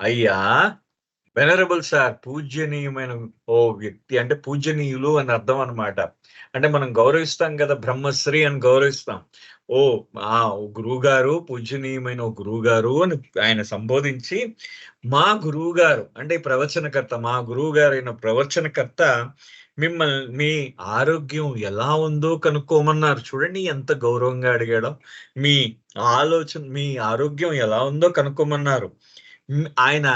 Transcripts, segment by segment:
అయ్యా, venerable sir, పూజ్యనీయమైన ఓ వ్యక్తి అంటే పూజ్యనీయులు అని అర్థం అనమాట. అంటే మనం గౌరవిస్తాం కదా, బ్రహ్మశ్రీ అని గౌరవిస్తాం. ఓ గురువు గారు, పూజ్యనీయమైన ఓ గురువు గారు అని ఆయన సంబోధించి, మా గురువు గారు అంటే ప్రవచనకర్త, మా గురువు గారైన ప్రవచనకర్త మిమ్మల్ని మీ ఆరోగ్యం ఎలా ఉందో కనుక్కోమన్నారు. చూడండి ఎంత గౌరవంగా అడిగాడో. మీ మీ ఆరోగ్యం ఎలా ఉందో కనుక్కోమన్నారు. ఆయన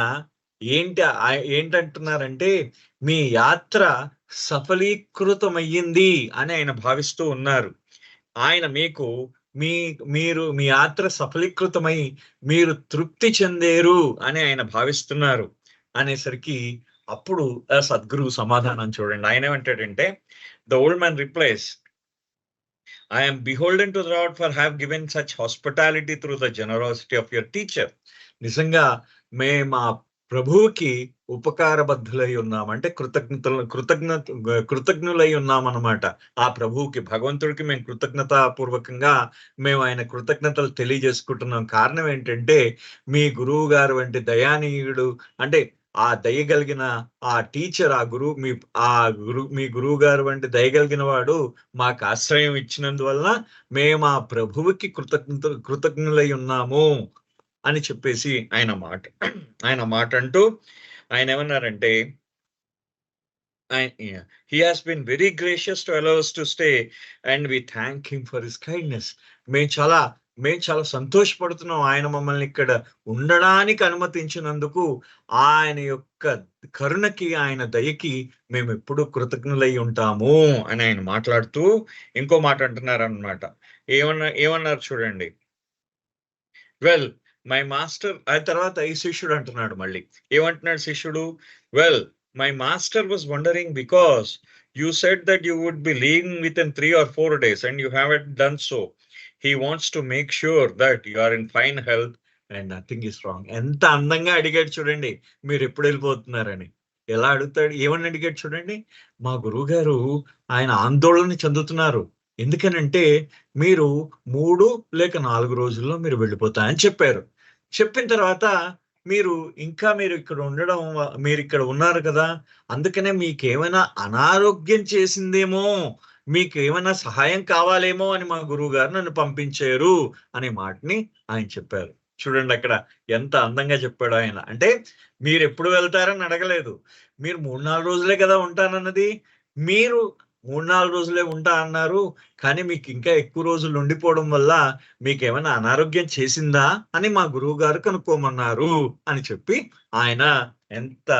ఏంటంటున్నారంటే, మీ యాత్ర సఫలీకృతమయ్యింది అని ఆయన భావిస్తూ ఉన్నారు. ఆయన మీకు మీ మీరు మీ యాత్ర సఫలీకృతమై మీరు తృప్తి చెందేరు అని ఆయన భావిస్తున్నారు అనేసరికి, అప్పుడు సద్గురువు సమాధానం చూడండి. ఆయనేమంటాడంటే, the old man replies, I am beholden to the Lord for have given such hospitality through the generosity of your teacher. నిజంగా మేము ఆ ప్రభువుకి ఉపకారబద్ధులై ఉన్నాం. అంటే కృతజ్ఞులై ఉన్నామన్నమాట. ఆ ప్రభువుకి, భగవంతుడికి మేము కృతజ్ఞతాపూర్వకంగా మేము ఆయన కృతజ్ఞతలు తెలియజేసుకుంటున్నాం. కారణం ఏంటంటే, మీ గురువు గారు వంటి దయానీయుడు అంటే ఆ దయగలిగిన ఆ టీచర్, మీ గురువు గారు వంటి దయగలిగిన వాడు మాకు ఆశ్రయం ఇచ్చినందువల్ల మేము ఆ ప్రభువుకి కృతజ్ఞులై ఉన్నాము అని చెప్పేసి ఆయన మాట అంటూ ఆయన ఏమన్నారంటే, he has been very gracious to allow us to stay and we thank him for his kindness. మేము చాలా సంతోషపడుతున్నాం ఆయన మమ్మల్ని ఇక్కడ ఉండడానికి అనుమతించినందుకు. ఆయన యొక్క కరుణకి, ఆయన దయకి మేము ఎప్పుడూ కృతజ్ఞులై ఉంటాము అని ఆయన మాట్లాడుతూ ఇంకో మాట అంటున్నారు అన్నమాట. ఏమన్నారు చూడండి. వెల్ మై మాస్టర్, ఆ తర్వాత ఈ శిష్యుడు అంటున్నాడు మళ్ళీ. ఏమంటున్నాడు శిష్యుడు? Well my master was wondering because you said that you would be leaving within 3 or 4 days and you haven't done so. He wants to make sure that you are in fine health and nothing is wrong. ఎంత అందంగా అడిగాడు చూడండి, మీరు ఎప్పుడు వెళ్ళిపోతున్నారని. ఎలా అడుగుతాడు, ఏమని అడిగాడు చూడండి. మా గురువు గారు ఆయన ఆందోళన చెందుతున్నారు. ఎందుకనంటే, మీరు 3 లేక 4 రోజుల్లో మీరు వెళ్ళిపోతారని చెప్పారు. చెప్పిన తర్వాత మీరు ఇక్కడ ఉన్నారు కదా, అందుకనే మీకేమైనా అనారోగ్యం చేసిందేమో, మీకేమైనా సహాయం కావాలేమో అని మా గురువు గారు నన్ను పంపించారు అనే మాటని ఆయన చెప్పారు. చూడండి అక్కడ ఎంత అందంగా చెప్పాడు ఆయన. అంటే మీరు ఎప్పుడు వెళ్తారని అడగలేదు. మీరు 3-4 రోజులే కదా ఉంటానన్నది. మీరు 3-4 రోజులే ఉంటా అన్నారు. కానీ మీకు ఇంకా ఎక్కువ రోజులు ఉండిపోవడం వల్ల మీకేమైనా అనారోగ్యం చేసిందా అని మా గురువు గారు కనుక్కోమన్నారు అని చెప్పి ఆయన ఎంత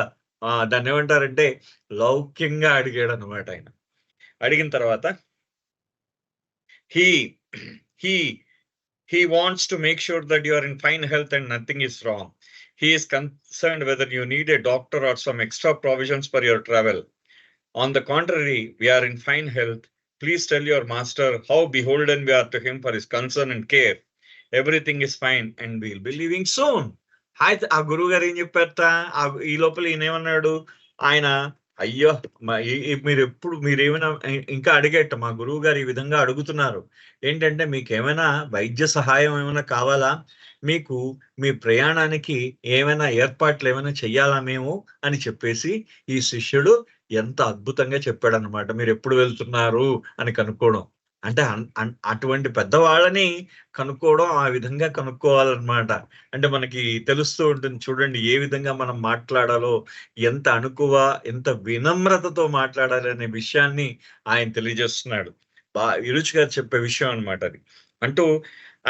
దాన్ని ఏమంటారంటే లౌక్యంగా అడిగాడు అనమాట. ఆయన అడిగిన తర్వాత he wants to make sure that you are in fine health and nothing is wrong. He is concerned whether you need a doctor or some extra provisions for your travel. On the contrary, we are in fine health. Please tell your master how beholden we are to him for his concern and care. Everything is fine and we'll be leaving soon. ఆ గురువు గారు ఏం చెప్పారట, ఈ లోపల ఈయనేమన్నాడు ఆయన, అయ్యో మీరేమైనా ఇంకా అడిగేట, మా గురువు గారు ఈ విధంగా అడుగుతున్నారు ఏంటంటే, మీకేమైనా వైద్య సహాయం ఏమైనా కావాలా, మీకు మీ ప్రయాణానికి ఏమైనా ఏర్పాట్లు ఏమైనా చెయ్యాలా మేము అని చెప్పేసి ఈ శిష్యుడు ఎంత అద్భుతంగా చెప్పాడనమాట. మీరు ఎప్పుడు వెళ్తున్నారు అని కనుక్కోవడం అంటే అటువంటి పెద్దవాళ్ళని కనుక్కోవడం, ఆ విధంగా కనుక్కోవాలన్నమాట. అంటే మనకి తెలుస్తూ ఉంటుంది చూడండి, ఏ విధంగా మనం మాట్లాడాలో, ఎంత అణుకువ, ఎంత వినమ్రతతో మాట్లాడాలి అనే విషయాన్ని ఆయన తెలియజేస్తున్నాడు. ఇరుచి గారు చెప్పే విషయం అనమాట అది. అంటూ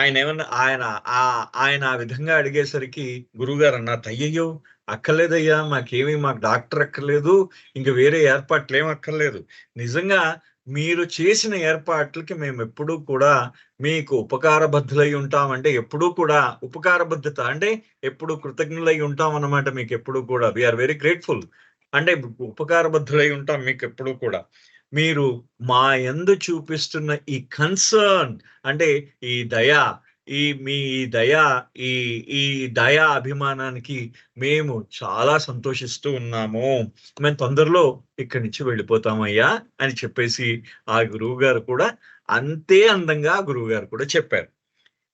ఆయన ఆ విధంగా అడిగేసరికి గురువుగారు అన్నారు, అయ్యయ్యో అక్కర్లేదయ్యా, మాకు డాక్టర్ అక్కర్లేదు, ఇంక వేరే ఏర్పాట్లు ఏం అక్కర్లేదు. నిజంగా మీరు చేసిన ఏర్పాట్లకి మేము ఎప్పుడూ కూడా మీకు ఉపకారబద్ధులై ఉంటాం. అంటే ఎప్పుడూ కూడా ఉపకారబద్ధత అంటే ఎప్పుడు కృతజ్ఞులై ఉంటాం అన్నమాట. మీకు ఎప్పుడూ కూడా వీఆర్ వెరీ గ్రేట్ఫుల్. అంటే ఉపకారబద్ధులై ఉంటాం మీకు ఎప్పుడూ కూడా. మీరు మా యందు చూపిస్తున్న ఈ కన్సర్న్ అంటే ఈ దయా, మీ దయా అభిమానానికి మేము చాలా సంతోషిస్తూ ఉన్నాము. మేము తొందరలో ఇక్కడి నుంచి వెళ్ళిపోతామయ్యా అని చెప్పేసి ఆ గురువు గారు కూడా అంతే అందంగా గురువు గారు కూడా చెప్పారు.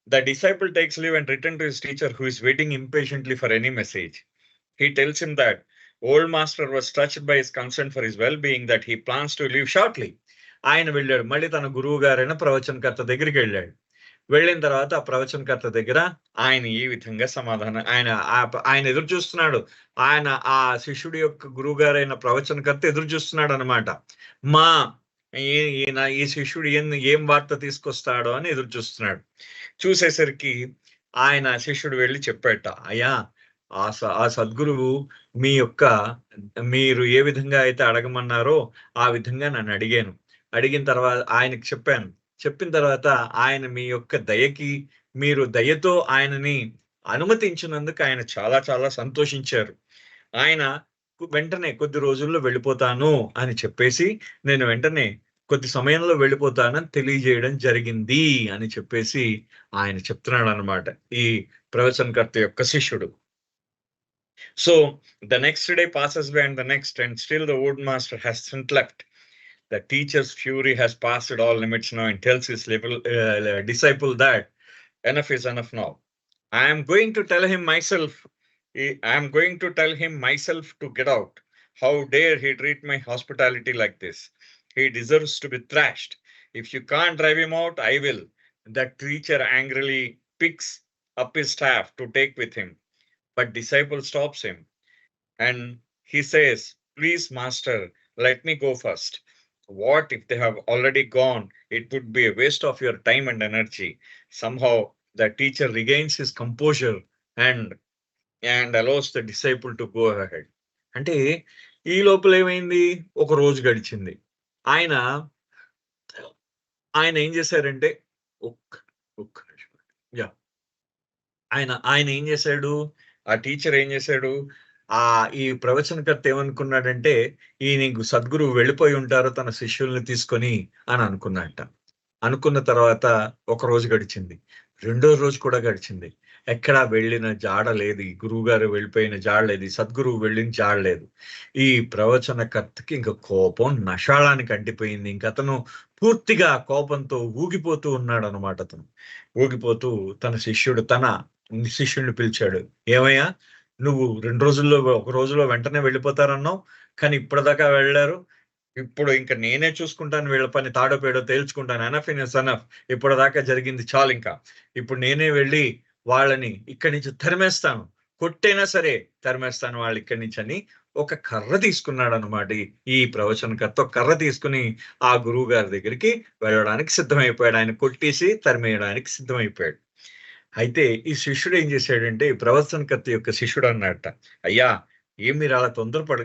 The disciple takes leave and return to his teacher who is waiting impatiently for any message. He tells him that old master was touched by his concern for his well-being, that he plans to leave shortly. ఆయన వెళ్ళాడు, మళ్ళీ తన గురువు గారైన ప్రవచనకర్త దగ్గరికి వెళ్ళాడు. వెళ్ళిన తర్వాత ఆ ప్రవచనకర్త దగ్గర ఆయన ఈ విధంగా సమాధానం, ఆయన ఎదురు చూస్తున్నాడు. ఆయన ఆ శిష్యుడి యొక్క గురువు గారైన ప్రవచనకర్త ఎదురు చూస్తున్నాడు అనమాట. ఈయన ఈ శిష్యుడు ఏం వార్త తీసుకొస్తాడో అని ఎదురు చూస్తున్నాడు. చూసేసరికి ఆయన శిష్యుడు వెళ్ళి చెప్పాట, అయ్యా ఆ సద్గురువు మీరు ఏ విధంగా అయితే అడగమన్నారో ఆ విధంగా నన్ను అడిగాను. అడిగిన తర్వాత ఆయనకి చెప్పిన తర్వాత ఆయన మీ యొక్క మీరు దయతో ఆయనని అనుమతించినందుకు ఆయన చాలా చాలా సంతోషించారు. ఆయన వెంటనే కొద్ది రోజుల్లో వెళ్ళిపోతాను అని చెప్పేసి, నేను వెంటనే కొద్ది సమయంలో వెళ్ళిపోతానని తెలియజేయడం జరిగింది అని చెప్పేసి ఆయన చెప్తున్నాడు అనమాట, ఈ ప్రవచనకర్త యొక్క శిష్యుడు. So the next day passes by and the next, and still the old master hasn't left. The teacher's fury has passed all limits now and tells his disciple that enough is enough now. I am going to tell him myself to get out. How dare he treat my hospitality like this? He deserves to be thrashed. If you can't drive him out, I will. The teacher angrily picks up his staff to take with him. But disciple stops him and he says, please master, let me go first. What if they have already gone? It would be a waste of your time and energy. Somehow the teacher regains his composure and allows the disciple to go ahead. అంటే ఈ లోపల ఏమైంది, ఒక రోజు గడిచింది. ఆయన ఏం చేశారంటే ఆయన ఏం చేశాడు, ఆ టీచర్ ఏం చేశాడు, ఈ ప్రవచనకర్త ఏమనుకున్నాడంటే, ఈయన సద్గురువు వెళ్ళిపోయి ఉంటారు తన శిష్యుల్ని తీసుకొని అని అనుకున్నట్ట. అనుకున్న తర్వాత ఒక రోజు గడిచింది, రెండో రోజు కూడా గడిచింది. ఎక్కడా వెళ్ళిన జాడ లేదు, ఈ గురువు గారు వెళ్ళిపోయిన జాడ లేదు, ఈ సద్గురువు వెళ్ళిన జాడ లేదు. ఈ ప్రవచనకర్తకి ఇంకా కోపం నషాళానికి అంటిపోయింది. ఇంక అతను పూర్తిగా కోపంతో ఊగిపోతూ ఉన్నాడు అనమాట. అతను ఊగిపోతూ తన శిష్యుడిని పిలిచాడు, ఏమయ్యా నువ్వు 2 రోజుల్లో, ఒక రోజులో వెంటనే వెళ్ళిపోతారన్నావు, కానీ ఇప్పటిదాకా వెళ్ళారు. ఇప్పుడు ఇంకా నేనే చూసుకుంటాను, వీళ్ళ పని తాడో పేడో తేల్చుకుంటాను. ఎనఫ్ ఇన్ ఎనఫ్, ఇప్పటిదాకా జరిగింది చాలు, ఇంకా ఇప్పుడు నేనే వెళ్ళి వాళ్ళని ఇక్కడి నుంచి తరిమేస్తాను, కొట్టైనా సరే తరిమేస్తాను వాళ్ళు ఇక్కడి నుంచి అని ఒక కర్ర తీసుకున్నాడు అనమాట. ఈ ప్రవచనకర్త కర్ర తీసుకుని ఆ గురువు గారి దగ్గరికి వెళ్ళడానికి సిద్ధమైపోయాడు. ఆయన కొట్టేసి తరిమేయడానికి సిద్ధమైపోయాడు. అయితే ఈ శిష్యుడు ఏం చేశాడంటే, ఈ ప్రవచనకర్త యొక్క శిష్యుడు అన్నట్ట, అయ్యా మీరు అలా తొందరపడ,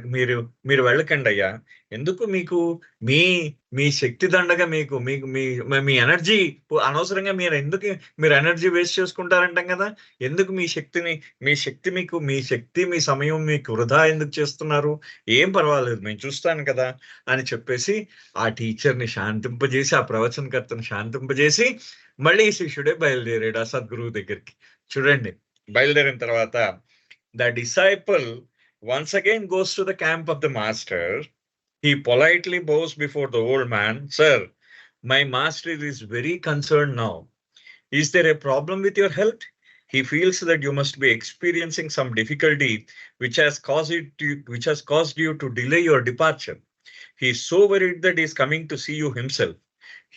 మీరు వెళ్ళకండి అయ్యా, ఎందుకు మీకు మీ శక్తి దండగా మీకు మీ ఎనర్జీ అనవసరంగా మీరు ఎనర్జీ వేస్ట్ చేసుకుంటారంటాం కదా, ఎందుకు మీ శక్తి మీ సమయం మీకు వృధా ఎందుకు చేస్తున్నారు, ఏం పర్వాలేదు నేను చూస్తాను కదా అని చెప్పేసి ఆ టీచర్ని శాంతింపజేసి, ఆ ప్రవచనకర్తను శాంతింపజేసి మళ్ళీ శిష్యుడే బయలుదేరాడు ఆ సద్గురువు దగ్గరికి. చూడండి, బయలుదేరిన తర్వాత the disciple once again goes to the camp of the master. He politely bows before the old man. Sir, my master is very concerned now. Is there a problem with your health? He feels that you must be experiencing some difficulty which has caused you to delay your departure. He is so worried that he is coming to see you himself.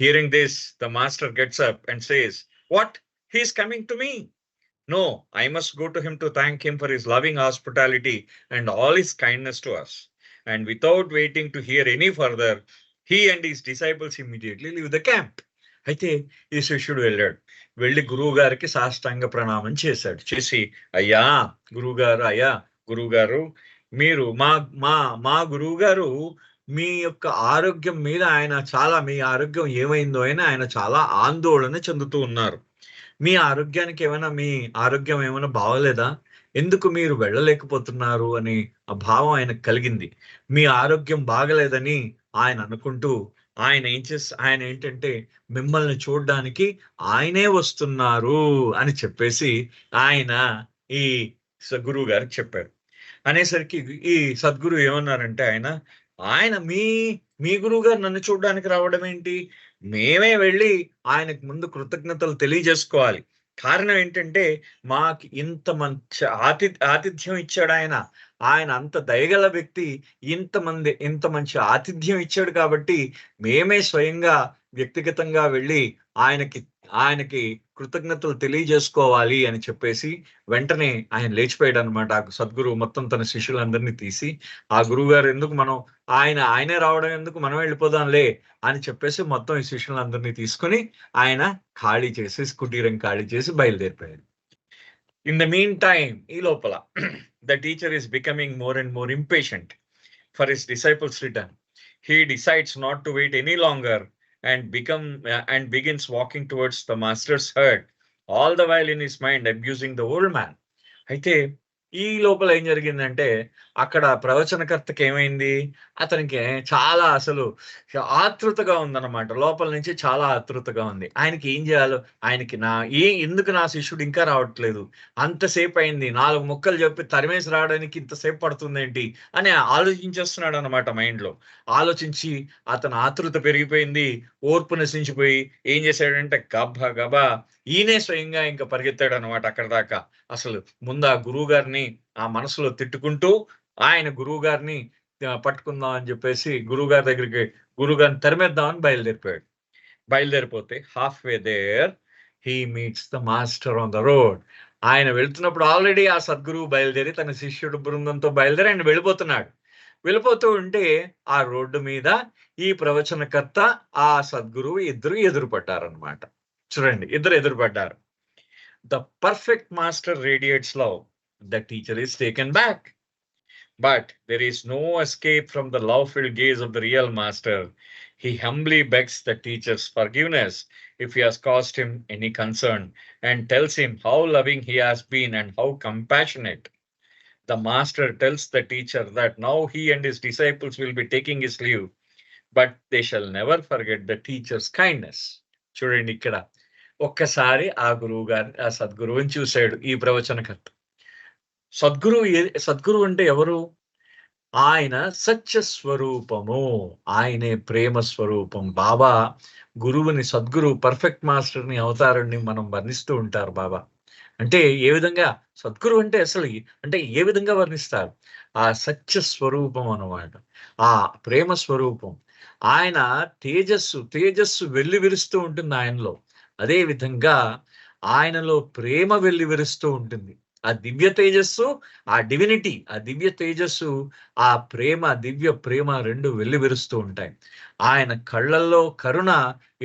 Hearing this, the master gets up and says, what? He is coming to me? No, I must go to him to thank him for his loving hospitality and all his kindness to us. And without waiting to hear any further, he and his disciples immediately leave the camp. అయితే ఈ శిష్యుడు వెళ్ళి గురువు గారికి సాష్టాంగ ప్రణామం చేసి, అయ్యా గురువు గారు మీరు మా గురువు గారు మీ యొక్క ఆరోగ్యం మీద మీ ఆరోగ్యం ఏమైందో ఆయన చాలా ఆందోళన చెందుతూ ఉన్నారు. మీ ఆరోగ్యం ఏమైనా బాగోలేదా, ఎందుకు మీరు వెళ్ళలేకపోతున్నారు అని ఆ భావం ఆయనకు కలిగింది. మీ ఆరోగ్యం బాగలేదని ఆయన అనుకుంటూ ఆయన ఏంటంటే మిమ్మల్ని చూడడానికి ఆయనే వస్తున్నారు అని చెప్పేసి ఆయన ఈ గురువు గారికి చెప్పారు. అనేసరికి ఈ సద్గురు ఏమన్నారంటే, ఆయన మీ గురువు గారు నన్ను చూడడానికి రావడం ఏంటి, మేమే వెళ్ళి ఆయనకు ముందు కృతజ్ఞతలు తెలియజేసుకోవాలి. కారణం ఏంటంటే మాకు ఇంత మంచి ఆతిథ్యం ఇచ్చాడు ఆయన. ఆయన అంత దయగల వ్యక్తి. ఇంత మంచి ఆతిథ్యం ఇచ్చాడు కాబట్టి మేమే స్వయంగా వ్యక్తిగతంగా వెళ్ళి ఆయనకి ఆయనకి కృతజ్ఞతలు తెలియజేసుకోవాలి అని చెప్పేసి వెంటనే ఆయన లేచిపోయాడు అనమాట. సద్గురు మొత్తం తన శిష్యులందరినీ తీసి, ఆ గురువు గారు ఎందుకు ఆయనే రావడం ఎందుకు, మనం వెళ్ళిపోదాంలే అని చెప్పేసి మొత్తం ఈ శిష్యులందరినీ తీసుకుని ఆయన ఖాళీ చేసి, కుటీరం ఖాళీ చేసి బయలుదేరిపోయాడు. ఇన్ ద మీన్ టైమ్, ఈ లోపల the teacher is becoming more and more impatient for his disciples' return. He decides not to wait any longer and begins walking towards the master's hut, all the while in his mind abusing the old man. అయితే ఈ లోపల ఏం జరిగిందంటే, అక్కడ ప్రవచనకర్తకి ఏమైంది, అతనికి చాలా అసలు ఆతృతగా ఉందన్నమాట. లోపల నుంచి చాలా ఆతృతగా ఉంది. ఆయనకి ఏం చేయాలో, ఎందుకు నా శిష్యుడు ఇంకా రావట్లేదు, అంతసేపు అయింది, 4 ముక్కలు చెప్పి తరిమేసి రావడానికి ఇంతసేపు పడుతుందేంటి అని ఆలోచించేస్తున్నాడు అనమాట మైండ్ లో. ఆలోచించి అతను ఆతృత పెరిగిపోయింది, ఓర్పు నశించిపోయి ఏం చేశాడంటే గబ్బా గబా ఈయనే స్వయంగా ఇంకా పరిగెత్తాడు అనమాట అక్కడ దాకా. అసలు ముందు ఆ గురువు గారిని ఆ మనసులో తిట్టుకుంటూ ఆయన గురువు గారిని పట్టుకుందాం అని చెప్పేసి గురువు గారిని తరిమేద్దామని బయలుదేరిపోతే half way there he meets the master on the road. ఆయన వెళ్తున్నప్పుడు ఆల్రెడీ ఆ సద్గురువు బయలుదేరి తన శిష్యుడు బృందంతో బయలుదేరి ఆయన వెళ్ళిపోతూ ఉంటే ఆ రోడ్డు మీద ఈ ప్రవచనకర్త ఆ సద్గురువు ఇద్దరు ఎదురుపడ్డారనమాట. చూడండి, ఇద్దరు ఎదురుపడ్డారు. The perfect master radiates love. The teacher is taken back. But there is no escape from the love-filled gaze of the real master. He humbly begs the teacher's forgiveness if he has caused him any concern, and tells him how loving he has been and how compassionate. The master tells the teacher that now he and his disciples will be taking his leave, but they shall never forget the teacher's kindness. చూడండి, ఇక్కడ ఒక్కసారి ఆ సద్గురువుని చూశాడు ఈ ప్రవచనకర్త. సద్గురువు అంటే ఎవరు? ఆయన సత్య స్వరూపము, ఆయనే ప్రేమ స్వరూపం. బాబా గురువుని, సద్గురు పర్ఫెక్ట్ మాస్టర్ని, అవతారాన్ని మనం వర్ణిస్తూ ఉంటారు. బాబా అంటే ఏ విధంగా, సద్గురు అంటే అసలు అంటే ఏ విధంగా వర్ణిస్తారు? ఆ సత్య స్వరూపం అన్నమాట, ఆ ప్రేమ స్వరూపం. ఆయన తేజస్సు వెల్లివిరుస్తూ ఉంటుంది ఆయనలో. అదే విధంగా ఆయనలో ప్రేమ వెల్లివిరుస్తూ ఉంటుంది. ఆ దివ్య తేజస్సు, ఆ డివినిటీ, ఆ దివ్య తేజస్సు, ఆ ప్రేమ, దివ్య ప్రేమ రెండు వెల్లివిరుస్తూ ఉంటాయి. ఆయన కళ్ళల్లో కరుణ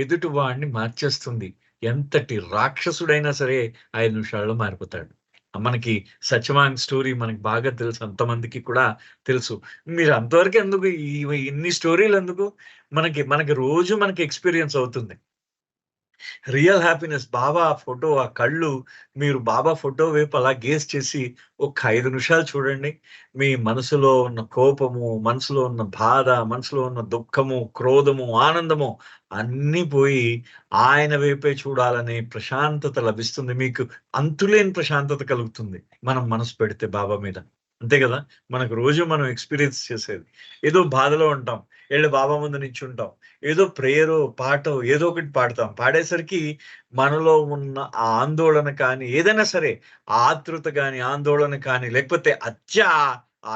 ఎదుటి వాడిని మార్చేస్తుంది. ఎంతటి రాక్షసుడైనా సరే 5 నిమిషాల్లో మారిపోతాడు. మనకి సత్యవాంగ్ స్టోరీ మనకి బాగా తెలుసు, అంతమందికి కూడా తెలుసు. మీరు అంతవరకు ఎందుకు ఇన్ని స్టోరీలు ఎందుకు? మనకి రోజు ఎక్స్పీరియన్స్ అవుతుంది. Real happiness. బాబా ఫోటో, ఆ కళ్ళు, మీరు బాబా ఫోటో వైపు అలా గేస్ చేసి ఒక 5 నిమిషాలు చూడండి. మీ మనసులో ఉన్న కోపము, మనసులో ఉన్న బాధ, మనసులో ఉన్న దుఃఖము, క్రోధము, ఆనందము అన్నీ పోయి ఆయన వైపే చూడాలనే ప్రశాంతత లభిస్తుంది. మీకు అంతులేని ప్రశాంతత కలుగుతుంది మనం మనసు పెడితే బాబా మీద. అంతే కదా, మనకు రోజు మనం ఎక్స్పీరియన్స్ చేసేది. ఏదో బాధలో ఉంటాం, వెళ్ళి బాబా ముందు నించుంటాం, ఏదో ప్రేయరో పాటో ఏదో ఒకటి పాడతాం. పాడేసరికి మనలో ఉన్న ఆ ఆందోళన కానీ, ఏదైనా సరే ఆతృత కానీ, ఆందోళన కానీ, లేకపోతే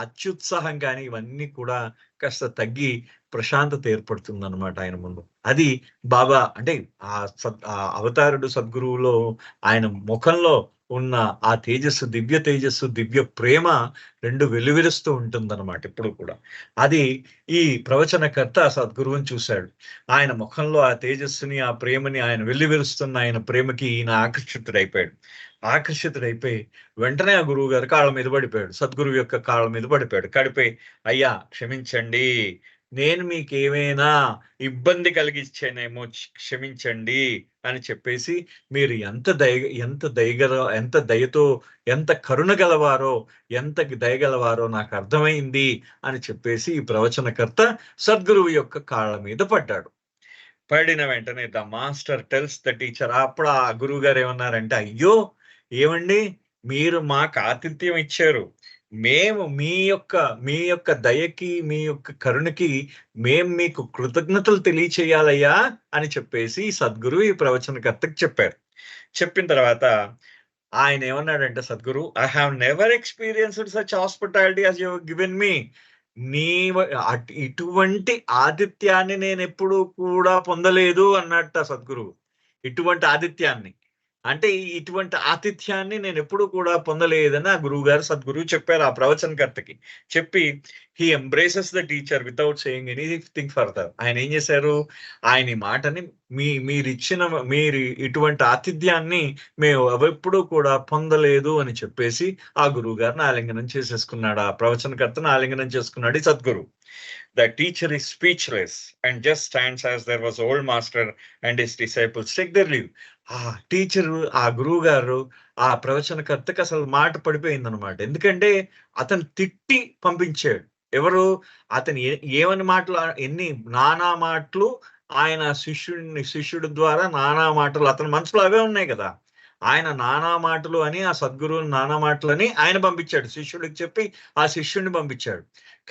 అత్యుత్సాహం కానీ, ఇవన్నీ కూడా కాస్త తగ్గి ప్రశాంతత ఏర్పడుతుంది అన్నమాట ఆయన ముందు. అది బాబా అంటే ఆ అవతారుడు సద్గురువులో ఆయన ముఖంలో ఉన్న ఆ తేజస్సు, దివ్య తేజస్సు, దివ్య ప్రేమ రెండు వెలువరుస్తూ ఉంటుందన్నమాట ఎప్పుడు కూడా. అది ఈ ప్రవచనకర్త సద్గురువుని చూశాడు. ఆయన ముఖంలో ఆ తేజస్సుని, ఆ ప్రేమని, ఆయన వెల్లివిరుస్తున్న ఆయన ప్రేమకి ఈయన ఆకర్షితుడైపోయి వెంటనే ఆ గురువు గారు కాళ్ళ మీద పడిపోయాడు. సద్గురువు యొక్క కాళ్ళ మీద పడిపోయి, అయ్యా క్షమించండి, నేను మీకేమైనా ఇబ్బంది కలిగించానేమో, క్షమించండి అని చెప్పేసి, మీరు ఎంత దయతో, ఎంత కరుణ గలవారో, ఎంత దయగలవారో నాకు అర్థమైంది అని చెప్పేసి ఈ ప్రవచనకర్త సద్గురువు యొక్క కాళ్ళ మీద పడ్డాడు. పడిన వెంటనే the master tells the teacher. అప్పుడు ఆ గురువు గారు ఏమన్నారంటే, అయ్యో ఏమండి, మీరు మాకు ఆతిథ్యం ఇచ్చారు, మేము మీ యొక్క దయకి, మీ యొక్క కరుణకి మేము మీకు కృతజ్ఞతలు తెలియచేయాలయ్యా అని చెప్పేసి సద్గురు ఈ ప్రవచనకర్తకి చెప్పారు. చెప్పిన తర్వాత ఆయన ఏమన్నాడంటే Sadhguru, I have never experienced such hospitality as you given me. ఇటువంటి ఆతిథ్యాన్ని నేను ఎప్పుడు కూడా పొందలేదు అన్నట్ట సద్గురు. ఇటువంటి ఆతిథ్యాన్ని అంటే ఇటువంటి ఆతిథ్యాన్ని నేను ఎప్పుడు కూడా పొందలేదని ఆ గురువు గారు సద్గురువు చెప్పారు ఆ ప్రవచనకర్తకి. చెప్పి he embraces the teacher without saying anything further. ఆయన ఏం చేశారు, ఆయన ఈ మాటని మీరు ఇటువంటి ఆతిథ్యాన్ని మేము ఎప్పుడు కూడా పొందలేదు అని చెప్పేసి ఆ గురువు గారిని ఆలింగనం చేసేసుకున్నాడు, ఆ ప్రవచనకర్తను ఆలింగనం చేసుకున్నాడు ఈ Sadhguru. The teacher is speechless and just stands as there was old master and his disciples take their leave. ఆ టీచరు, ఆ గురువు గారు, ఆ ప్రవచనకర్తకి అసలు మాట పడిపోయింది అనమాట. ఎందుకంటే అతను తిట్టి పంపించాడు. ఎవరు, అతను ఏమని మాటలు, నానా మాటలు ఆయన శిష్యుడి ద్వారా నానా మాటలు అతని మనసులో అవే ఉన్నాయి కదా. ఆయన నానా మాటలు అని, ఆ సద్గురువు నానా మాటలని ఆయన పంపించాడు, శిష్యుడికి చెప్పి ఆ శిష్యుడిని పంపించాడు.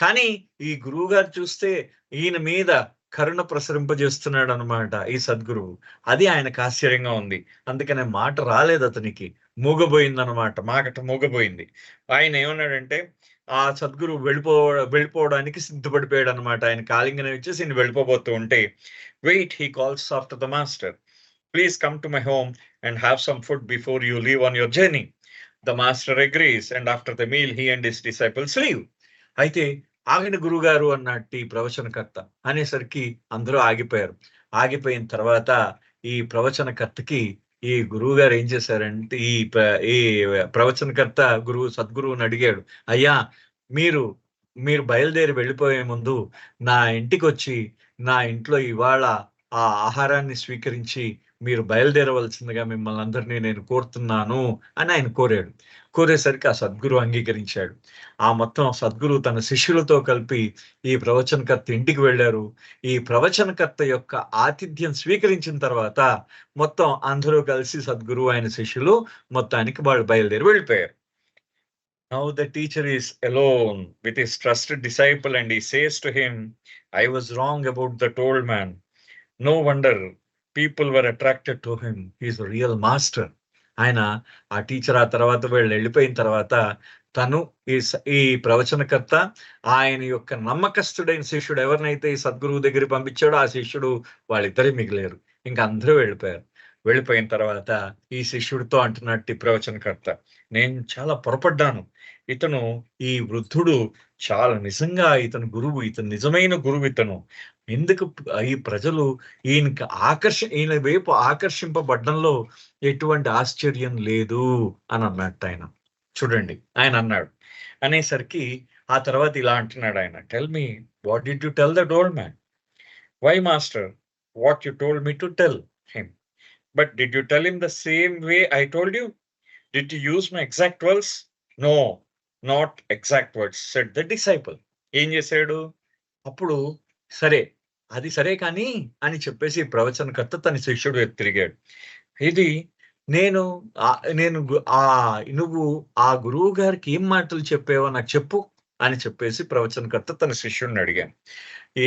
కానీ ఈ గురువు గారు చూస్తే ఈయన మీద కరుణ ప్రసరింపజేస్తున్నాడు అనమాట ఈ సద్గురువు. అది ఆయనకు ఆశ్చర్యంగా ఉంది. అందుకనే మాట రాలేదు అతనికి, మూగబోయింది అనమాట, మాట మూగబోయింది. ఆయన ఏమన్నాడంటే ఆ సద్గురువు వెళ్ళిపోవడానికి సిద్ధపడిపోయాడు అనమాట. ఆయన కాలింగనం ఇచ్చేసి ఈయన వెళ్ళిపోబోతూ ఉంటే, wait, he calls after the master, please come to my home and have some food before you leave on your journey. The master agrees, and after the meal he and his disciples leave. అయితే ఆగిన గురుగారు అన్నట్టు ఈ ప్రవచనకర్త అనేసరికి అందరూ ఆగిపోయారు. ఆగిపోయిన తర్వాత ఈ ప్రవచనకర్తకి ఈ గురువు గారు ఏం చేశారంటే, ఈ ప్రవచనకర్త సద్గురువుని అడిగాడు, అయ్యా మీరు బయలుదేరి వెళ్ళిపోయే ముందు నా ఇంటికి వచ్చి నా ఇంట్లో ఇవాళ ఆ ఆహారాన్ని స్వీకరించి మీరు బయలుదేరవలసిందిగా మిమ్మల్ని అందరినీ నేను కోరుతున్నాను అని ఆయన కోరాడు. కోరేసరికి ఆ సద్గురు అంగీకరించాడు. ఆ మొత్తం సద్గురు తన శిష్యులతో కలిపి ఈ ప్రవచనకర్త ఇంటికి వెళ్ళారు. ఈ ప్రవచనకర్త యొక్క ఆతిథ్యం స్వీకరించిన తర్వాత మొత్తం అందరూ కలిసి సద్గురు ఆయన శిష్యులు మొత్తానికి వాళ్ళు బయలుదేరి వెళ్ళిపోయారు. Now the teacher is alone with his trusted disciple and he says to him, I was wrong about that old man. No wonder people were attracted to him. He is a real master. ఆయన ఆ teacher ఆ తర్వాత వెళ్ళిపోయిన తర్వాత తను ఈ ప్రవచనకర్త ఆయన యొక్క నమ్మకస్తుడైన శిష్యుడు ఎవరినైతే ఈ సద్గురువు దగ్గర పంపించాడో ఆ శిష్యుడు వాళ్ళిద్దరే మిగిలేరు. ఇంకా అందరూ వెళ్ళిపోయారు. వెళ్ళిపోయిన తర్వాత ఈ శిష్యుడితో అంటున్నట్టు ప్రవచనకర్త, నేను చాలా పొరపడ్డాను. ఇతను ఈ వృద్ధుడు చాలా నిజంగా ఇతను గురువు, ఇతను నిజమైన గురువు. ఇతను ఎందుకు ఈ ప్రజలు ఈయన వైపు ఆకర్షింపబడ్డంలో ఎటువంటి ఆశ్చర్యం లేదు అని అన్నట్టు ఆయన. చూడండి ఆయన అన్నాడు. అనేసరికి ఆ తర్వాత ఇలా అంటున్నాడు ఆయన, tell me, what did you tell that old man? Why master, what you told me to tell him, but did you tell him the same way I told you? Did you use my exact words? No, not exact words, said the disciple. ఏం చేశాడు అప్పుడు, సరే అది సరే కానీ అని చెప్పేసి ప్రవచనకర్త తన శిష్యుడు తిరిగాడు. ఇది నువ్వు ఆ గురువు గారికి ఏం మాటలు చెప్పావో నాకు చెప్పు అని చెప్పేసి ప్రవచనకర్త తన శిష్యుడిని అడిగాను.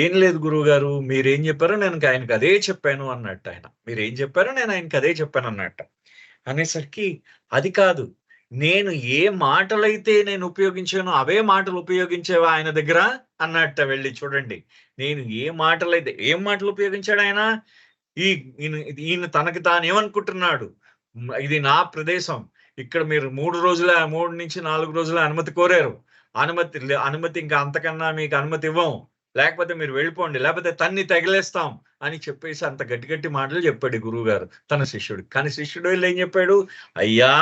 ఏం లేదు గురువు గారు, మీరేం చెప్పారో నేను ఆయనకు అదే చెప్పాను అన్నట్టు. ఆయన మీరేం చెప్పారో నేను ఆయనకు అదే చెప్పాను అన్నట్టు. అనేసరికి అది కాదు, నేను ఏ మాటలైతే నేను ఉపయోగించానో అవే మాటలు ఉపయోగించేవా ఆయన దగ్గర అన్నట్ట. వెళ్ళి చూడండి, నేను ఏం మాటలు ఉపయోగించాడు ఆయన. ఈయన తనకి తాను ఏమనుకుంటున్నాడు, ఇది నా ప్రదేశం, ఇక్కడ మీరు 3 నుంచి 4 రోజుల అనుమతి కోరారు, అనుమతి ఇంకా అంతకన్నా మీకు అనుమతి ఇవ్వం, లేకపోతే మీరు వెళ్ళిపోండి, లేకపోతే తన్ని తగిలేస్తాం అని చెప్పేసి అంత గట్టి మాటలు చెప్పాడు గురువు గారు తన శిష్యుడు. కానీ శిష్యుడు వెళ్ళి ఏం చెప్పాడు, అయ్యా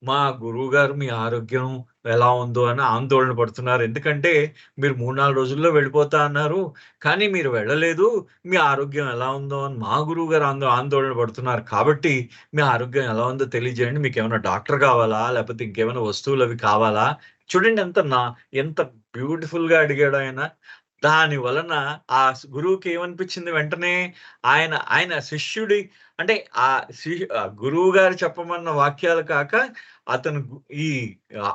మా గురువు గారు మీ ఆరోగ్యం ఎలా ఉందో అని ఆందోళన పడుతున్నారు. ఎందుకంటే మీరు 3-4 రోజుల్లో వెళ్ళిపోతా అన్నారు, కానీ మీరు వెళ్ళలేదు, మీ ఆరోగ్యం ఎలా ఉందో అని మా గురువు గారు ఆందోళన పడుతున్నారు. కాబట్టి మీ ఆరోగ్యం ఎలా ఉందో తెలియజేయండి, మీకు ఏమైనా డాక్టర్ కావాలా, లేకపోతే ఇంకేమైనా వస్తువులు అవి కావాలా? చూడండి ఎంత బ్యూటిఫుల్ గా అడిగాడు ఆయన. దాని వలన ఆ గురువుకి ఏమనిపించింది వెంటనే, ఆయన శిష్యుడి అంటే గురువు గారు చెప్పమన్న వాక్యాలు కాక అతను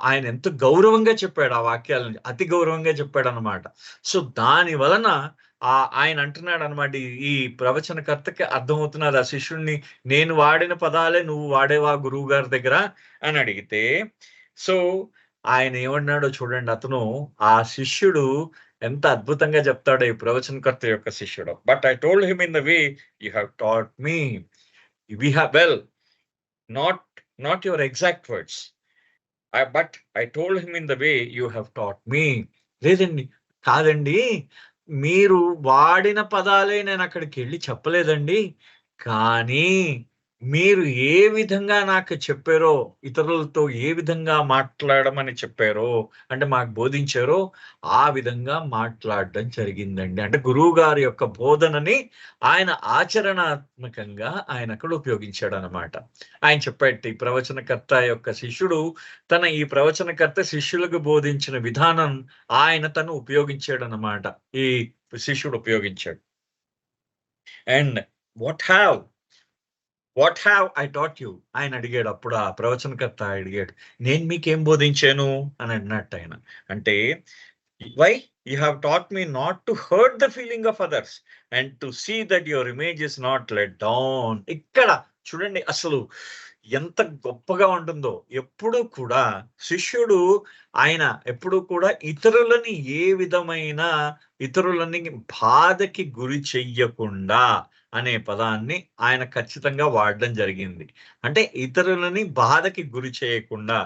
ఆయన ఎంత గౌరవంగా చెప్పాడు ఆ వాక్యాలని, అతి గౌరవంగా చెప్పాడనమాట. సో దాని వలన ఆయన అంటున్నాడు అనమాట, ఈ ప్రవచనకర్తకి అర్థమవుతున్నది ఆ శిష్యుడిని, నేను వాడిన పదాలే నువ్వు వాడేవా గురువు గారి దగ్గర అని అడిగితే, సో ఆయన ఏమన్నాడో చూడండి. అతను ఆ శిష్యుడు ఎంత అద్భుతంగా చెప్తాడో ఈ ప్రవచనకర్త యొక్క శిష్యుడు. But I told him in the way you have taught me. We have well not your exact words, but I told him in the way you have taught me. లేదండి, కాదండి, మీరు వాడిన పదాలే నేను అక్కడికి వెళ్ళి చెప్పలేదండి, కానీ మీరు ఏ విధంగా నాకు చెప్పారో, ఇతరులతో ఏ విధంగా మాట్లాడమని చెప్పారో, అంటే మాకు బోధించారో ఆ విధంగా మాట్లాడడం జరిగిందండి. అంటే గురువు గారి యొక్క బోధనని ఆయన ఆచరణాత్మకంగా ఆయన అక్కడ ఉపయోగించాడు అనమాట. ఆయన చెప్పాడు, ఈ ప్రవచనకర్త యొక్క శిష్యుడు ఈ ప్రవచనకర్త శిష్యులకు బోధించిన విధానం ఆయన తను ఉపయోగించాడు అనమాట. ఈ శిష్యుడు ఉపయోగించాడు. And what have I taught you ఆయన అడిగాడు. అప్పుడు ఆ ప్రవచనకర్త అడిగాడు, నేను మీకేం బోధించాను అని అన్నట్టు ఆయన. అంటే why you have taught me not to hurt the feeling of others and to see that your image is not let down. ఇక్కడ చూడండి అసలు ఎంత గొప్పగా ఉంటుందో. ఎప్పుడు కూడా శిష్యుడు ఆయన ఎప్పుడు కూడా ఇతరులని ఏ విధమైన ఇతరులని బాధకి గురి చెయ్యకుండా అనే పదాన్ని ఆయన ఖచ్చితంగా వాడడం జరిగింది. అంటే ఇతరులని బాధకి గురి చేయకుండా,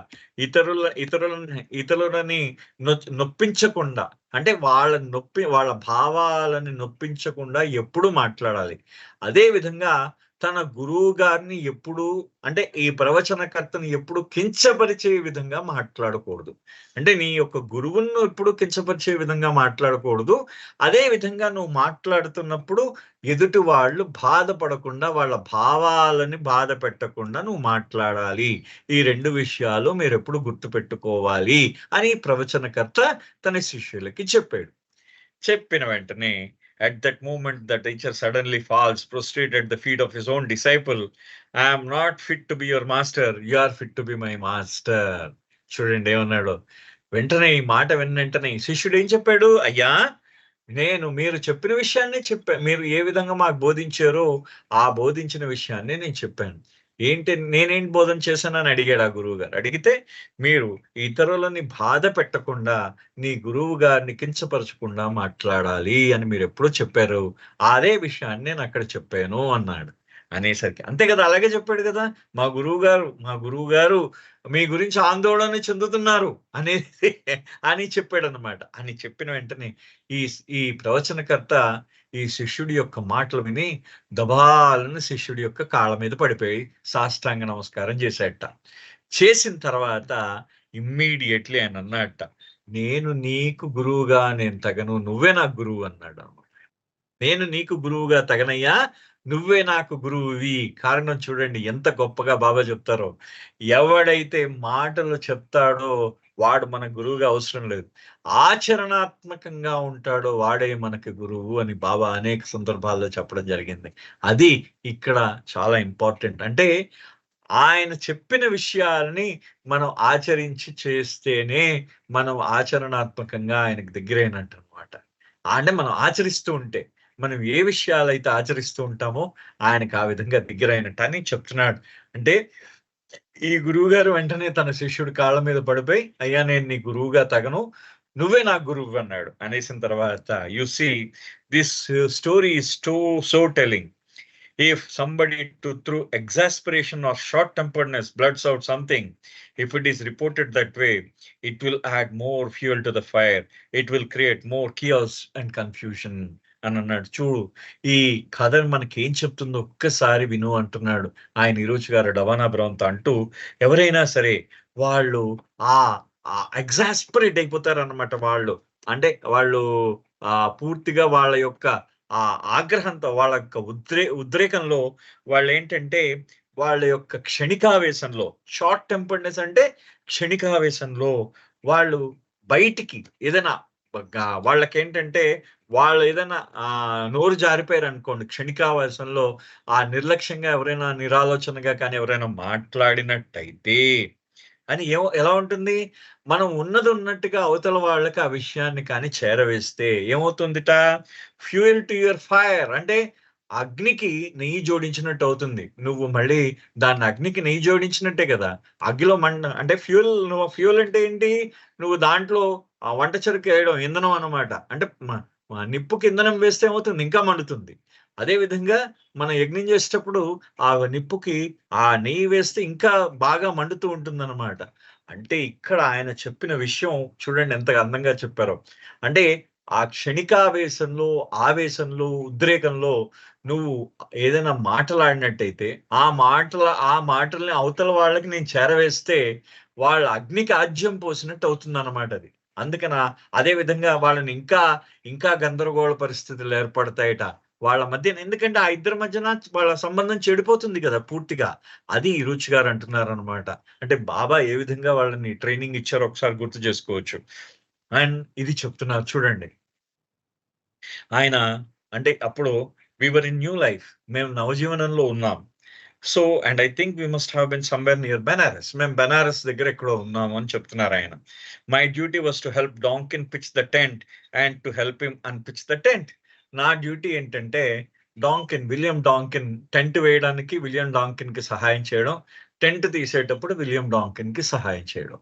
ఇతరులని నొప్పించకుండా, అంటే వాళ్ళ భావాలని నొప్పించకుండా ఎప్పుడు మాట్లాడాలి. అదే విధంగా తన గురువు గారిని ఎప్పుడు, అంటే ఈ ప్రవచనకర్తని ఎప్పుడు కించపరిచే విధంగా మాట్లాడకూడదు. అంటే నీ యొక్క గురువును ఎప్పుడు కించపరిచే విధంగా మాట్లాడకూడదు. అదే విధంగా నువ్వు మాట్లాడుతున్నప్పుడు ఎదుటి వాళ్ళు బాధపడకుండా, వాళ్ళ భావాలని బాధ పెట్టకుండా నువ్వు మాట్లాడాలి. ఈ 2 విషయాలు మీరు ఎప్పుడు గుర్తుపెట్టుకోవాలి అని ప్రవచనకర్త తన శిష్యులకి చెప్పాడు. చెప్పిన వెంటనే at that moment the teacher suddenly falls prostrate at the feet of his own disciple. I am not fit to be your master, you are fit to be my master. చూడండి ఏమన్నాడు. వెంటనే ఈ మాట వెంటనే శిష్యుడు ఏం చెప్పాడు, అయ్యా మీరు చెప్పిన విషయాన్ని మీరు ఏ విధంగా మాకు బోధించారో ఆ బోధించిన విషయాన్ని నేను చెప్పాను. నేనేంటి బోధన చేశానని అడిగాడు ఆ గురువు గారు. అడిగితే, మీరు ఇతరులని బాధ పెట్టకుండా నీ గురువు గారిని కించపరచకుండా మాట్లాడాలి అని మీరు ఎప్పుడూ చెప్పారు, అదే విషయాన్ని నేను అక్కడ చెప్పాను అన్నాడు. అనేసరికి అంతే కదా, అలాగే చెప్పాడు కదా, మా గురువు గారు మీ గురించి ఆందోళన చెందుతున్నారు అని చెప్పాడు అనమాట. అని చెప్పిన వెంటనే ఈ ప్రవచనకర్త ఈ శిష్యుడి యొక్క మాటలు విని దబాలను శిష్యుడి యొక్క కాళ్ళ మీద పడిపోయి సాష్టాంగ నమస్కారం చేశాట. చేసిన తర్వాత ఇమ్మీడియట్లీ ఆయన అన్నట్ట, నేను నీకు గురువుగా నేను తగను, నువ్వే నాకు గురువు అన్నాడు అనమాట. నేను నీకు గురువుగా తగనయ్యా, నువ్వే నాకు గురువువి. కారణం చూడండి ఎంత గొప్పగా బాబా చెప్తారో, ఎవడైతే మాటలు చెప్తాడో వాడు మన గురువుగా అవసరం లేదు, ఆచరణాత్మకంగా ఉంటాడో వాడే మనకి గురువు అని బాబా అనేక సందర్భాల్లో చెప్పడం జరిగింది. అది ఇక్కడ చాలా ఇంపార్టెంట్. అంటే ఆయన చెప్పిన విషయాలని మనం ఆచరించి చేస్తేనే మనం ఆచరణాత్మకంగా ఆయనకు దగ్గరైనట్టు అనమాట. అంటే మనం ఆచరిస్తూ ఉంటే, మనం ఏ విషయాలైతే ఆచరిస్తూ ఉంటామో ఆయనకు ఆ విధంగా దగ్గరైనట్టు అని చెప్తున్నాడు. అంటే ఈ గురువు గారు వెంటనే తన శిష్యుడి కాళ్ళ మీద పడిపోయి, అయ్యా నేను నీ గురువుగా తగను, నువ్వే నా గురువు అన్నాడు. అనేసిన తర్వాత you see this story is so telling. If somebody through exasperation or short-temperedness blurts out something, if it is reported that way, it will add more fuel to the fire. It will create more chaos and confusion అని అన్నాడు. చూడు ఈ కథ మనకి ఏం చెప్తుందో ఒక్కసారి విను అంటున్నాడు ఆయన ఈరోజు గారు డవానా బ్రౌన్తో అంటూ. ఎవరైనా సరే వాళ్ళు ఎగ్జాస్పరేట్ అయిపోతారు అన్నమాట. వాళ్ళు పూర్తిగా వాళ్ళ యొక్క ఆగ్రహంతో, వాళ్ళ యొక్క ఉద్రేకంలో వాళ్ళు ఏంటంటే వాళ్ళ యొక్క క్షణికావేశంలో, షార్ట్ టెంపర్డ్నెస్ అంటే క్షణికావేశంలో వాళ్ళు బయటికి ఏదైనా వాళ్ళకేంటంటే వాళ్ళు ఏదైనా నోరు జారిపోయారు అనుకోండి, క్షణికావేశంలో ఆ నిర్లక్ష్యంగా ఎవరైనా నిరాలోచనగా కానీ ఎవరైనా మాట్లాడినట్టయితే అని ఎలా ఉంటుంది, మనం ఉన్నది ఉన్నట్టుగా అవతల వాళ్ళకి ఆ విషయాన్ని కానీ చేరవేస్తే ఏమవుతుందిట, ఫ్యూయల్ టు యువర్ ఫైర్, అంటే అగ్నికి నెయ్యి జోడించినట్టు అవుతుంది. నువ్వు మళ్ళీ దాన్ని అగ్నికి నెయ్యి జోడించినట్టే కదా. అగ్గిలో అంటే ఫ్యూయల్ అంటే ఏంటి, నువ్వు దాంట్లో ఆ వంట చెరుకు వేయడం ఇంధనం అన్నమాట. అంటే నిప్పుకి ఇంధనం వేస్తే ఏమవుతుంది, ఇంకా మండుతుంది. అదే విధంగా మనం యజ్ఞం చేసేటప్పుడు ఆ నిప్పుకి ఆ నెయ్యి వేస్తే ఇంకా బాగా మండుతూ ఉంటుందన్నమాట. అంటే ఇక్కడ ఆయన చెప్పిన విషయం చూడండి ఎంత అందంగా చెప్పారో. అంటే ఆ క్షణికావేశంలో, ఆవేశంలో, ఉద్రేకంలో నువ్వు ఏదైనా మాటలాడినట్టయితే ఆ మాటల్ని అవతల వాళ్ళకి నేను చేరవేస్తే వాళ్ళ అగ్నికి ఆజ్యం పోసినట్టు అవుతుందన్నమాట అది. అందుకన అదే విధంగా వాళ్ళని ఇంకా గందరగోళ పరిస్థితులు ఏర్పడతాయట వాళ్ళ మధ్యన. ఎందుకంటే ఆ ఇద్దరి మధ్యన వాళ్ళ సంబంధం చెడిపోతుంది కదా పూర్తిగా. అది రుచి గారు అంటున్నారనమాట. అంటే బాబా ఏ విధంగా వాళ్ళని ట్రైనింగ్ ఇచ్చారో ఒకసారి గుర్తు చేసుకోవచ్చు. అండ్ ఇది చెప్తున్నారు చూడండి. ఆయన అంటే అప్పుడు we were in new life, మేము నవజీవనంలో ఉన్నాం. So and I think we must have been somewhere near Benares, మేము బెనారస్ దగ్గర ఎక్కడో ఉన్నాము అని చెప్తున్నారు ఆయన. My duty was to help Donkin pitch the tent and to help him unpitch the tent. నా డ్యూటీ ఏంటంటే విలియం డాంకిన్ టెంట్ వేయడానికి విలియం డాంకిన్ కి సహాయం చేయడం, టెంట్ తీసేటప్పుడు విలియం డాంకిన్ కి సహాయం చేయడం.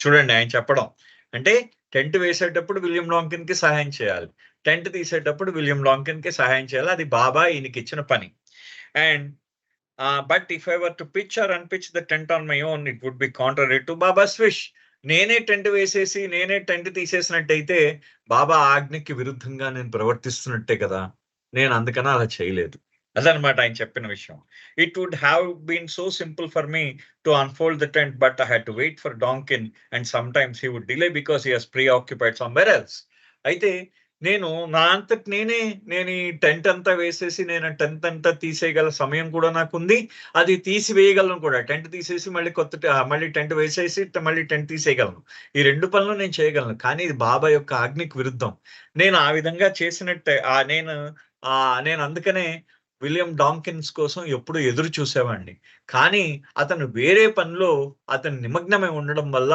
చూడండి ఆయన చెప్పడం, అంటే టెంట్ వేసేటప్పుడు విలియం డాంకిన్ కి సహాయం చేయాలి, టెంట్ తీసేటప్పుడు విలియం డాంకిన్ కి సహాయం చేయాలి. అది బాబా ఈయనకి ఇచ్చిన పని. And but if I were to pitch or unpitch the tent on my own, it would be contrary to Baba's wish. నేనే టెంట్ వేసేసి నేనే టెంట్ తీసేసినట్టయితే బాబా ఆజ్ఞకి విరుద్ధంగా నేను ప్రవర్తిస్తున్నట్టే కదా. నేను అందుకని అలా చేయలేదు. అదనమాట ఆయన చెప్పిన విషయం. It would have been so simple for me to unfold the tent, but I had to wait for Donkin and sometimes he would delay because he has preoccupied somewhere else. అయితే నేను నా అంతటి నేను ఈ tent అంతా వేసేసి నేను tent అంతా తీసేయగల సమయం కూడా నాకుంది, అది తీసివేయగలను కూడా. టెంట్ తీసేసి మళ్ళీ టెంట్ వేసేసి మళ్ళీ టెంట్ తీసేయగలను. ఈ 2 పనులు నేను చేయగలను. కానీ ఇది బాబా యొక్క ఆజ్ఞకి విరుద్ధం. నేను ఆ విధంగా చేసినట్టే నేను అందుకనే విలియం డాంకిన్స్ కోసం ఎప్పుడు ఎదురు చూసేవాడిని. కానీ అతను వేరే పనిలో అతను నిమగ్నమై ఉండడం వల్ల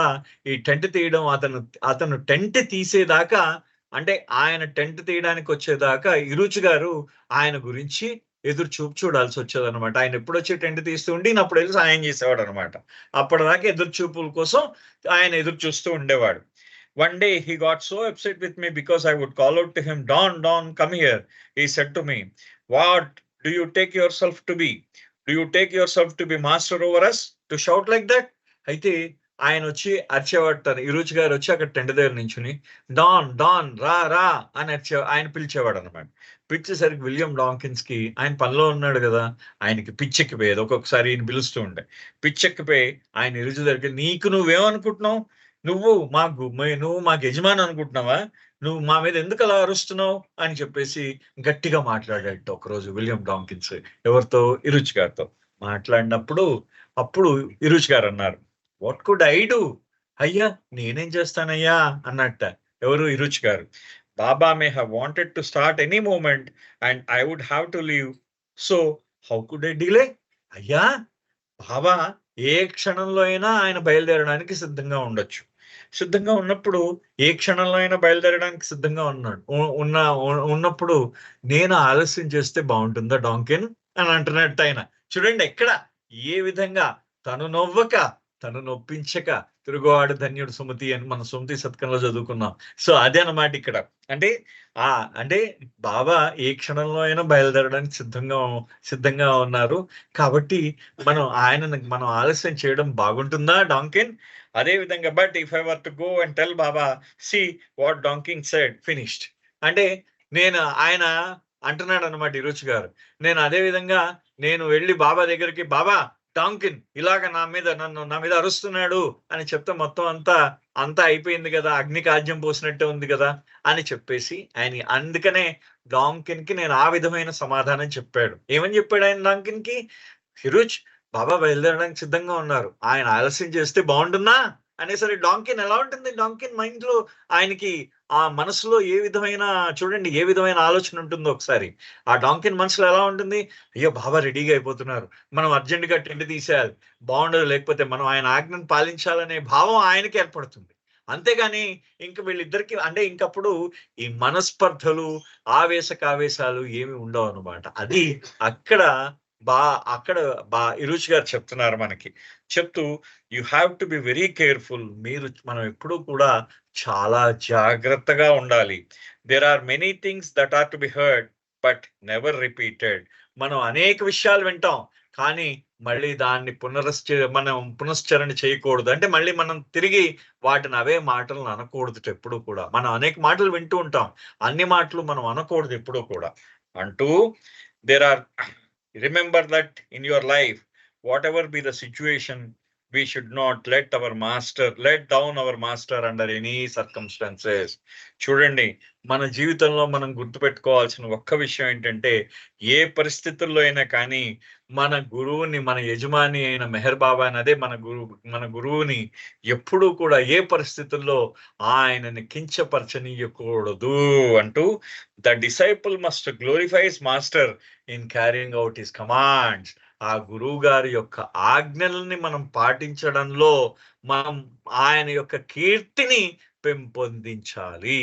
ఈ టెంట్ తీయడం అతను టెంట్ తీసేదాకా, అంటే ఆయన టెంట్ తీయడానికి వచ్చేదాకా ఇరుచి గారు ఆయన గురించి ఎదురు చూడాల్సి వచ్చేదన్నమాట. ఆయన ఎప్పుడొచ్చి టెంట్ తీస్తూ ఉండి అప్పుడు వెళ్ళి సాయం చేసేవాడు అనమాట. అప్పటిదాకా ఎదురు చూపుల కోసం ఆయన ఎదురు చూస్తూ ఉండేవాడు. One day he got so upset with me because I would call out to him, Don, Don, come here. He said to me, what do you take yourself to be? Do you take yourself to be master over us? To shout like that? అయితే ఆయన వచ్చి అరిచేవాడు. ఇరుచి గారు వచ్చి అక్కడ tent దగ్గర నించుని don don రా రా అని ఆయన పిలిచేవాడు అనమాట. పిలిచేసరికి విలియం డాంకిన్స్ కి, ఆయన పనిలో ఉన్నాడు కదా, ఆయనకి పిచ్చెక్కిపోయేది. ఒక్కొక్కసారి ఈయన పిలుస్తూ ఉండే పిచ్చెక్కిపోయి ఆయన ఇరుచి దగ్గరికి, నీకు నువ్వేమనుకుంటున్నావు, నువ్వు మాకు యజమాని అనుకుంటున్నావా, నువ్వు మా మీద ఎందుకు అలా అరుస్తున్నావు అని చెప్పేసి గట్టిగా మాట్లాడాడు ఒకరోజు విలియం డాంకిన్స్. ఎవరితో? ఇరుచి గారితో మాట్లాడినప్పుడు అప్పుడు ఇరుచి గారు అన్నారు, వాట్ కుడ్ ఐ డూ? అయ్యా నేనేం చేస్తానయ్యా అన్నట్ట. ఎవరు? ఇరుచి గారు. Baba may have wanted to start any moment and I would have to leave, so how could I delay? అయ్యా బాబా ఏ క్షణంలో అయినా ఆయన బయలుదేరడానికి సిద్ధంగా ఉండొచ్చు. సిద్ధంగా ఉన్నప్పుడు ఏ క్షణంలో అయినా బయలుదేరడానికి సిద్ధంగా ఉన్నప్పుడు నేను ఆలస్యం చేస్తే బాగుంటుందా డాంకిన్ అని అంటున్నట్టు ఆయన. చూడండి ఎక్కడ ఏ విధంగా తను నవ్వక తను నొప్పించక తిరుగువాడు ధన్యుడు సుమతి అని మన సుమతి శతకంలో చదువుకున్నాం. సో అదే అన్నమాట ఇక్కడ. అంటే బాబా ఏ క్షణంలో అయినా బయలుదేరడానికి సిద్ధంగా ఉన్నారు. కాబట్టి మనం ఆలస్యం చేయడం బాగుంటుందా డాంకిన్? అదే విధంగా but if I were to go and tell Baba, see what Donkin said, finished. అంటే ఆయన అంటున్నాడు అనమాట ఇరుచి గారు. నేను అదే విధంగా నేను వెళ్ళి బాబా దగ్గరికి, బాబా డాంకిన్ ఇలాగ నా మీద అరుస్తున్నాడు అని చెప్తే మొత్తం అంతా అయిపోయింది కదా, అగ్నికి ఆజ్యం పోసినట్టే ఉంది కదా అని చెప్పేసి ఆయన, అందుకనే డాంకిన్ కి నేను ఆ విధమైన సమాధానం చెప్పాడు. ఏమని చెప్పాడు ఆయన డాంకిన్ కి? హిరుచ్ బాబా బయలుదేరడానికి సిద్ధంగా ఉన్నారు, ఆయన ఆలస్యం చేస్తే బాగుంటుందా అనేసరి డాంకిన్ ఎలా ఉంటుంది? డాంకిన్ మైండ్ లో ఆయనకి ఆ మనసులో ఏ విధమైన చూడండి ఏ విధమైన ఆలోచన ఉంటుందో ఒకసారి. ఆ డాంకిన్ మనసులో ఎలా ఉంటుంది? అయ్యో! బాబా రెడీగా అయిపోతున్నారు. మనం అర్జెంట్‌గా టెంట్ తీసేయాలి. బాగుండదు లేకపోతే మనం ఆయన ఆజ్ఞను పాలించాలనే భావం ఆయనకి ఏర్పడుతుంది. అంతేగాని ఇంక వీళ్ళిద్దరికీ అంటే ఇంకప్పుడు ఈ మనస్పర్ధలు, ఆవేశకావేశాలు ఏమి ఉండవనమాట. అది అక్కడ బా అక్కడ ఇరుచి గారు చెప్తున్నారు మనకి. చెప్తూ you have to be very careful. మనం ఎప్పుడూ కూడా చాలా జాగ్రత్తగా ఉండాలి. There are many things that are to be heard but never repeated. మనం అనేక విషయాలు వింటాం. కానీ మళ్ళీ దాన్ని మనం పునశ్చరణ చేయకూడదు. అంటే మళ్ళీ మనం తిరిగి వాటిని అవే మాటలను అనకూడదుట ఎప్పుడూ కూడా. మనం అనేక మాటలు వింటూ ఉంటాం. అన్ని మాటలు మనం అనకూడదు ఎప్పుడూ కూడా. అంటూ there are remember that in your life whatever be the situation, we should not let down our master under any circumstances. చూడండి మన జీవితంలో మనం గుర్తుపెట్టుకోవాల్సిన ఒక్క విషయం ఏంటంటే ఏ పరిస్థితుల్లో అయినా కానీ మన గురువుని మన యజమాని అయిన మెహర్ బాబా అదే మన గురువుని ఎప్పుడూ కూడా ఏ పరిస్థితుల్లో ఆయనని కించపరచనీయకూడదు అంటూ the disciple must glorify his master in carrying out his commands. ఆ గురువు గారి యొక్క ఆజ్ఞల్ని మనం పాటించడంలో మనం ఆయన యొక్క కీర్తిని పెంపొందించాలి.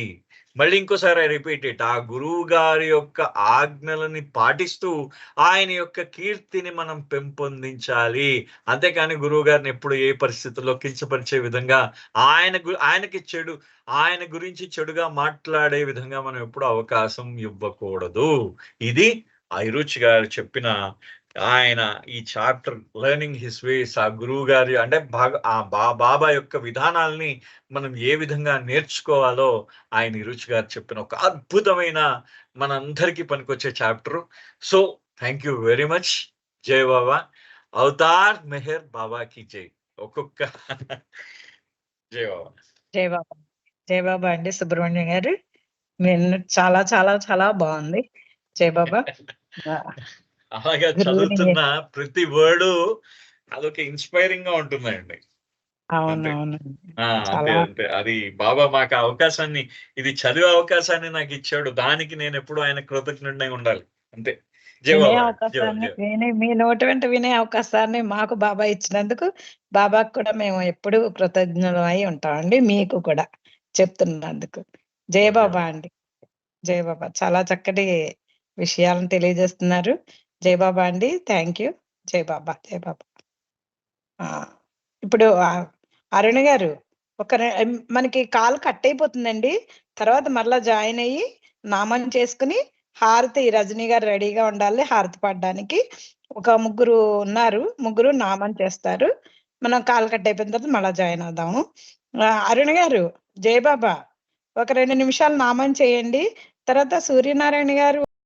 మళ్ళీ ఇంకోసారి రిపీట్ ఇట్. ఆ గురువు గారి యొక్క ఆజ్ఞలని పాటిస్తూ ఆయన యొక్క కీర్తిని మనం పెంపొందించాలి. అంతేకాని గురువు గారిని ఎప్పుడు ఏ పరిస్థితుల్లో కించపరిచే విధంగా ఆయన గురించి చెడుగా మాట్లాడే విధంగా మనం ఎప్పుడు అవకాశం ఇవ్వకూడదు. ఇది ఐరుచి గారు చెప్పిన ఆయన ఈ చాప్టర్ లెర్నింగ్ హిస్ వేస్. ఆ గురువు గారి అంటే బాబా యొక్క విధానాల్ని మనం ఏ విధంగా నేర్చుకోవాలో ఆయన ఇరుచి గారు చెప్పిన ఒక అద్భుతమైన మనందరికీ పనికొచ్చే chapter. So thank you very much. జై బాబా. అవతార్ మెహర్ బాబాకి జై. ఒక్కొక్క జై బాబా. జై బాబా. జై బాబా అండి సుబ్రహ్మణ్యం గారు. చాలా చాలా చాలా బాగుంది. జై బాబా. అలాగా చదువుతున్న ప్రతి వర్డ్ అదొక ఇన్స్పైరింగ్ గా ఉంటుందండి. అంతే. అది బాబా మాకు అవకాశాన్ని ఇది చదివే అవకాశాన్ని నాకు ఇచ్చాడు. దానికి నేను ఎప్పుడు ఆయన కృతజ్ఞుడై ఉండాలి. అంతే. మీ నోటి వెంట వినే అవకాశాన్ని మాకు బాబా ఇచ్చినందుకు బాబాకు కూడా మేము ఎప్పుడు కృతజ్ఞులమై ఉంటామండి. మీకు కూడా చెప్తున్నందుకు. జయ బాబా అండి. జయ బాబా. చాలా చక్కటి విషయాలను తెలియజేస్తున్నారు. జై బాబా అండి. Thank you. జై బాబా. జై బాబా. ఇప్పుడు అరుణ్ గారు మనకి కాల్ కట్ అయిపోతుందండి. తర్వాత మరలా జాయిన్ అయ్యి నామం చేసుకుని హారతి రజనీ గారు రెడీగా ఉండాలి హారతి పాడడానికి. ఒక ముగ్గురు ఉన్నారు. ముగ్గురు నామం చేస్తారు. మనం కాల్ కట్ అయిపోయిన తర్వాత మళ్ళా జాయిన్ అవుదాము. అరుణ్ గారు జై బాబా ఒక 2 నిమిషాలు నామం చేయండి. తర్వాత సూర్యనారాయణ గారు